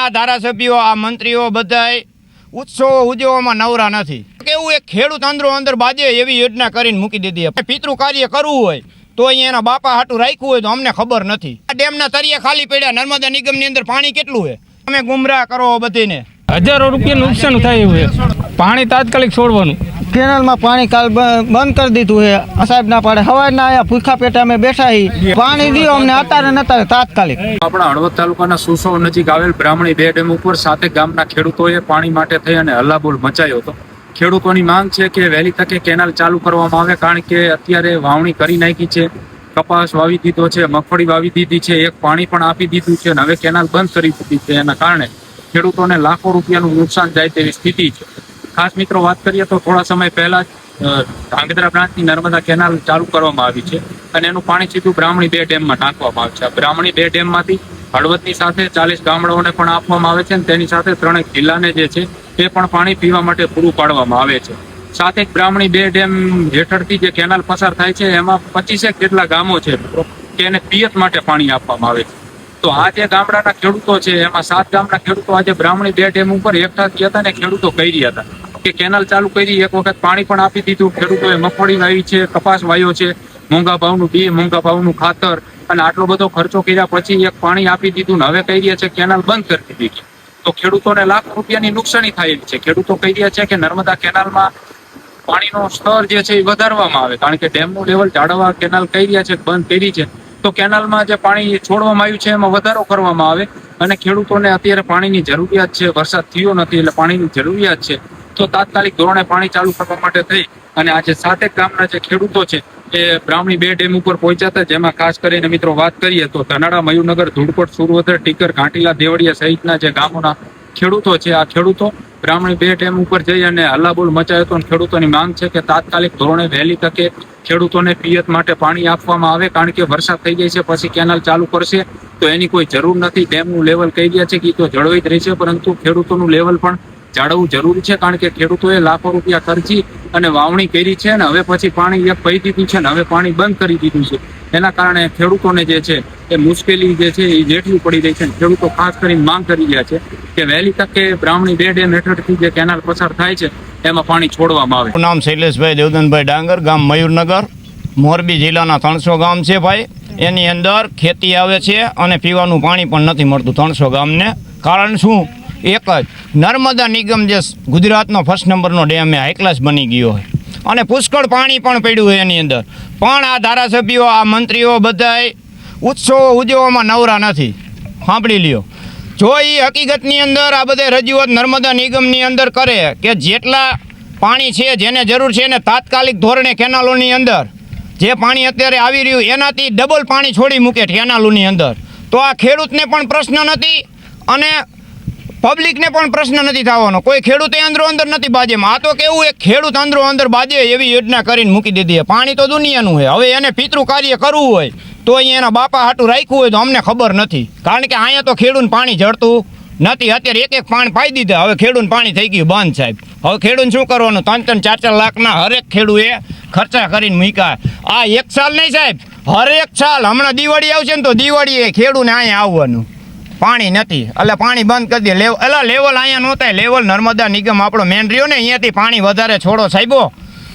આ ધારાસભ્યો આ મંત્રીઓ બધાય ઉત્સવો ઉજવવામાં નવરા નથી. કેવું એક ખેડૂત અંદરો અંદર બાજે એવી યોજના કરીને મૂકી દીધી. પિતૃ કાર્ય કરવું હોય તો અહીંયા એના બાપા હાટું રાખ્યું હોય તો અમને ખબર નથી. આ ડેમના તળિયા ખાલી પડ્યા. નર્મદા નિગમની અંદર પાણી કેટલું છે? તમે ગુમરાહ કરો બધીને. હજારો રૂપિયાનું નુકસાન થાય એવું છે. પાણી તાત્કાલિક છોડવાનું. કેનાલમાં પાણી કાલ બંધ કરી દીધું છે. સાહેબ ના પાડે. સવારના આયા ભૂખા પેટે અમે બેઠા છીએ. પાણી દીધો અમને અત્યારે તાત્કાલિક. આપણા હળવદ તાલુકાના સુસો નજીક આવેલ બ્રાહ્મણી 2 ડેમ ઉપર 7 ગામના ખેડૂતોએ પાણી માટે થઈ અને હલ્લાબોલ મચાયો હતો. ખેડૂતોની માંગ છે કે વહેલી તકે કેનાલ ચાલુ કરવામાં આવે, કારણ કે અત્યારે વાવણી કરી નાખી છે, કપાસ વાવી દીધો છે, મગફળી વાવી દીધી છે, એક પાણી પણ આપી દીધું છે અને હવે કેનાલ બંધ કરી દીધી છે. એના કારણે ખેડૂતોને લાખો રૂપિયાનું નુકસાન જાય તેવી સ્થિતિ છે. ખાસ મિત્રો વાત કરીએ તો થોડા સમય પહેલા જ ધાંગધ્રા બ્રાન્ચની નર્મદા કેનાલ ચાલુ કરવામાં આવી છે અને એનું પાણી સીધું બ્રાહ્મણી 2 ડેમમાં નાખવામાં આવે છે. બ્રાહ્મણી 2 ડેમમાંથી હળવદની સાથે 40 ગામડાઓને પણ આપવામાં આવે છે અને તેની સાથે 3 જિલ્લાને જે છે તે પણ પાણી પીવા માટે પૂરું પાડવામાં આવે છે. સાથે જ બ્રાહ્મણી 2 ડેમ હેઠળથી જે કેનાલ પસાર થાય છે એમાં 25 જેટલા ગામો છે કે એને પિયત માટે પાણી આપવામાં આવે છે. તો આ જે ગામડાના ખેડૂતો છે એમાં 7 ગામના ખેડૂતો આજે બ્રાહ્મણી 2 ડેમ ઉપર એકઠા થયા હતા ને ખેડૂતો કહી રહ્યા હતા કે કેનાલ ચાલુ કરી, એક વખત પાણી પણ આપી દીધું. ખેડૂતોએ મગફળી વાવી છે, કપાસ વાવ્યો છે, મોંઘા ભાવનું બી, મોંઘા ભાવનું ખાતર અને આટલો બધો ખર્ચો કર્યા પછી એક પાણી આપી દીધું ને હવે કહી રહ્યા છે કેનાલ બંધ કરી દીધી. તો ખેડૂતોને લાખ રૂપિયાની નુકસાની થયેલી છે. ખેડૂતો કહી રહ્યા છે કે નર્મદા કેનાલમાં પાણીનો સ્તર જે છે એ વધારવામાં આવે, કારણ કે ડેમનું લેવલ જાળવવા કેનાલ કહી રહ્યા છે બંધ કરી છે. તો કેનાલમાં જે પાણી છોડવામાં આવ્યું છે એમાં વધારો કરવામાં આવે અને ખેડૂતોને અત્યારે પાણીની જરૂરિયાત છે. વરસાદ થયો નથી એટલે પાણીની જરૂરિયાત છે. તો તાત્કાલિક ધોરણે પાણી ચાલુ કરવા માટે થઈ અને આજે 7 ગામના જે ખેડૂતો છે એ બ્રાહ્મણી 2 ડેમ ઉપર પહોંચ્યા હતા. જેમાં ખાસ કરીને મિત્રો વાત કરીએ તો ધનાળા, મયુરનગર, ધૂળકોટ, સુરવદર, ટીકર, ઘાંટીલા, દેવળિયા સહિતના જે ગામોના ખેડૂતો છે, આ ખેડૂતો બ્રાહ્મણી 2 ડેમ ઉપર જઈ અને હલ્લાબોલ મચાયો હતો. ખેડૂતોની માંગ છે કે તાત્કાલિક ધોરણે વહેલી તકે ખેડૂતોને પિયત માટે પાણી આપવામાં આવે, કારણ કે વરસાદ થઈ જાય છે પછી કેનાલ ચાલુ કરશે તો એની કોઈ જરૂર નથી. ડેમનું લેવલ કહી રહ્યા છે કે તો જળવાઈ જ રહેશે, પરંતુ ખેડૂતોનું લેવલ પણ જાળવવું જરૂરી છે, કારણ કે ખેડૂતોએ લાખો રૂપિયા ખર્ચી અને વાવણી કરી છે અને હવે પછી પાણી એક કહી દીધું છે ને હવે પાણી બંધ કરી દીધું છે. એના કારણે ખેડૂતોને જે છે એ મુશ્કેલી જે છે એ વેઠવી પડી રહી છે. ખેડૂતો ખાસ કરીને માંગ કરી રહ્યા છે કે વહેલી તકે બ્રાહ્મણી 2 ડેમ હેઠળથી જે કેનાલ પસાર થાય છે એમાં પાણી છોડવામાં આવે. નામ શૈલેષભાઈ દેવદનભાઈ ડાંગર, ગામ મયુરનગર, મોરબી જિલ્લાના 300 ગામ છે ભાઈ. એની અંદર ખેતી આવે છે અને પીવાનું પાણી પણ નથી મળતું 300 ગામને. કારણ શું? એક જ નર્મદા નિગમ જે ગુજરાતનો 1st નંબરનો ડેમ એ હાઈ ક્લાસ બની ગયો હોય અને પુષ્કળ પાણી પણ પડ્યું હોય એની અંદર, પણ આ ધારાસભ્યો આ મંત્રીઓ બધાય ઉત્સવો ઉજવવામાં નવરા નથી. સાંભળી લ્યો, જો એ હકીકતની અંદર આ બધા રજૂઆત નર્મદા નિગમની અંદર કરે કે જેટલા પાણી છે જેને જરૂર છે એને તાત્કાલિક ધોરણે કેનાલોની અંદર જે પાણી અત્યારે આવી રહ્યું એનાથી ડબલ પાણી છોડી મૂકે કેનાલોની અંદર, તો આ ખેડૂતને પણ પ્રશ્ન નથી અને પબ્લિકને પણ પ્રશ્ન નથી થવાનો. કોઈ ખેડૂતે અંદરો અંદર નથી બાજેમાં. આ તો કેવું એક ખેડૂત અંદરો અંદર બાજે એવી યોજના કરીને મૂકી દીધી. પાણી તો દુનિયાનું છે. હવે એને પિતૃ કાર્ય કરવું હોય તો અહીંયા એના બાપા હાટું રાખ્યું હોય તો અમને ખબર નથી, કારણ કે અહીંયા તો ખેડૂત પાણી જળતું નથી. અત્યારે એક પાણી પાઈ દીધા, હવે ખેડૂત પાણી થઈ ગયું બંધ સાહેબ. હવે ખેડૂત શું કરવાનું? 3-3, 4-4 લાખના હરેક ખેડૂએ ખર્ચા કરીને મૂક્યા. આ એક સાલ નહીં સાહેબ, હરેક સાલ. હમણાં દિવાળી આવશે ને તો દિવાળીએ ખેડૂને અહીંયા આવવાનું. પાણી નથી એટલે પાણી બંધ કરી દે. લેવલ અહીંયા ન થાય. લેવલ નર્મદા નિગમ આપણો મેન રહ્યો ને, અહીંયાથી પાણી વધારે છોડો સાહેબો.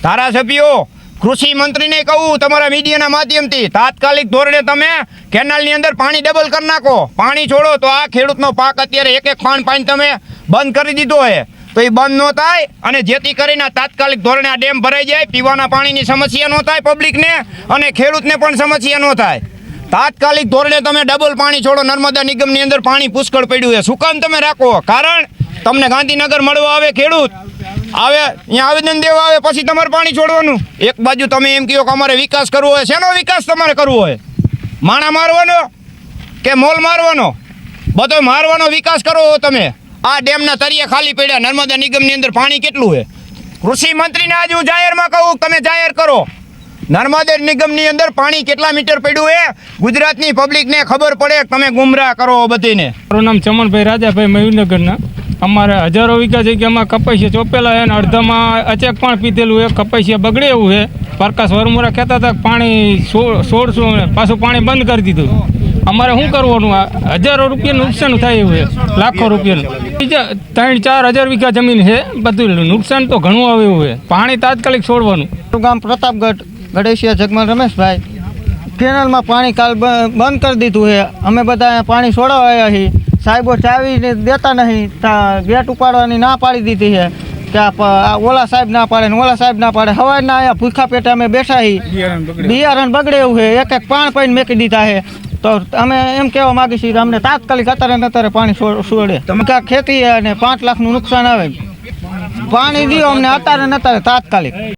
ધારાસભ્યો, કૃષિ મંત્રીને કહું તમારા મીડિયાના માધ્યમથી તાત્કાલિક ધોરણે તમે કેનાલની અંદર પાણી ડબલ કરી નાખો, પાણી છોડો. તો આ ખેડૂતનો પાક અત્યારે એક પાણી તમે બંધ કરી દીધો છે તો એ બંધ ન થાય અને જેથી કરીને તાત્કાલિક ધોરણે આ ડેમ ભરાઈ જાય, પીવાના પાણીની સમસ્યા ન થાય પબ્લિકને અને ખેડૂતને પણ સમસ્યા ન થાય. તાત્કાલિક ધોરણે તમે ડબલ પાણી છોડો. નર્મદા નિગમની અંદર પાણી પુષ્કળ પડ્યું છે. શું કામ તમે રાખો? કારણ તમને ગાંધીનગર મળવા આવે ખેડૂત, આવે અહીંયા આવેદન દેવા આવે, પછી તમારે પાણી છોડવાનું. એક બાજુ તમે એમ કહો કે અમારે વિકાસ કરવો હોય. શેનો વિકાસ તમારે કરવો હોય? માણા મારવાનો કે મોલ મારવાનો? બધો મારવાનો વિકાસ કરો તમે. આ ડેમના તળિયા ખાલી પડ્યા. નર્મદા નિગમની અંદર પાણી કેટલું છે? કૃષિ મંત્રીને આજ હું જાહેરમાં કહું, તમે જાહેર કરો નર્મદા નિગમની અંદર પાણી કેટલા મીટર પડ્યું એ ગુજરાતની પબ્લિકને ખબર પડે. તમે ગુમરાહ કરો બધીને. મારું નામ ચમનભાઈ રાજાભાઈ, મયુરનગરના. અમારે હજારો વીઘા જગ્યામાં કપાસિયા ચોપેલા છે અને અડધામાં અચેક પણ પીધેલું છે. કપાસિયા બગડે એવું છે. પ્રકાશ વરમોરા કહેતા હતા પાણી છોડશું, પાછું પાણી બંધ કરી દીધું. અમારે શું કરવાનું? આ હજારો રૂપિયાનું નુકસાન થાય એવું છે, લાખો રૂપિયાનું. બીજા 3-4 હજાર વીઘા જમીન છે, બધું નુકસાન તો ઘણું આવે એવું છે. પાણી તાત્કાલિક છોડવાનું. ગામ પ્રતાપગઢ, ગણેશિયા જગમલ રમેશભાઈ. કેનાલમાં પાણી કાલ બંધ કરી દીધું છે. અમે બધા અહીંયા પાણી છોડવા આવ્યા છીએ. સાહેબો ચાવી દેતા નહીં, ગેટ ઉપાડવાની ના પાડી દીધી છે કે આ ઓલા સાહેબ ના પાડે ને ઓલા સાહેબ ના પાડે. સવારના અહીંયા ભૂખા પેટે અમે બેઠા છીએ. બિયારણ બગડે એવું છે, એક પાણ પાઈને મેકી દીધા છે. તો અમે એમ કહેવા માગીએ છીએ કે અમને તાત્કાલિક અત્યારે પાણી છોડે. ખેતી અને 5 લાખનું નુકસાન આવે. પાણી દો અમને અત્યારે તાત્કાલિક.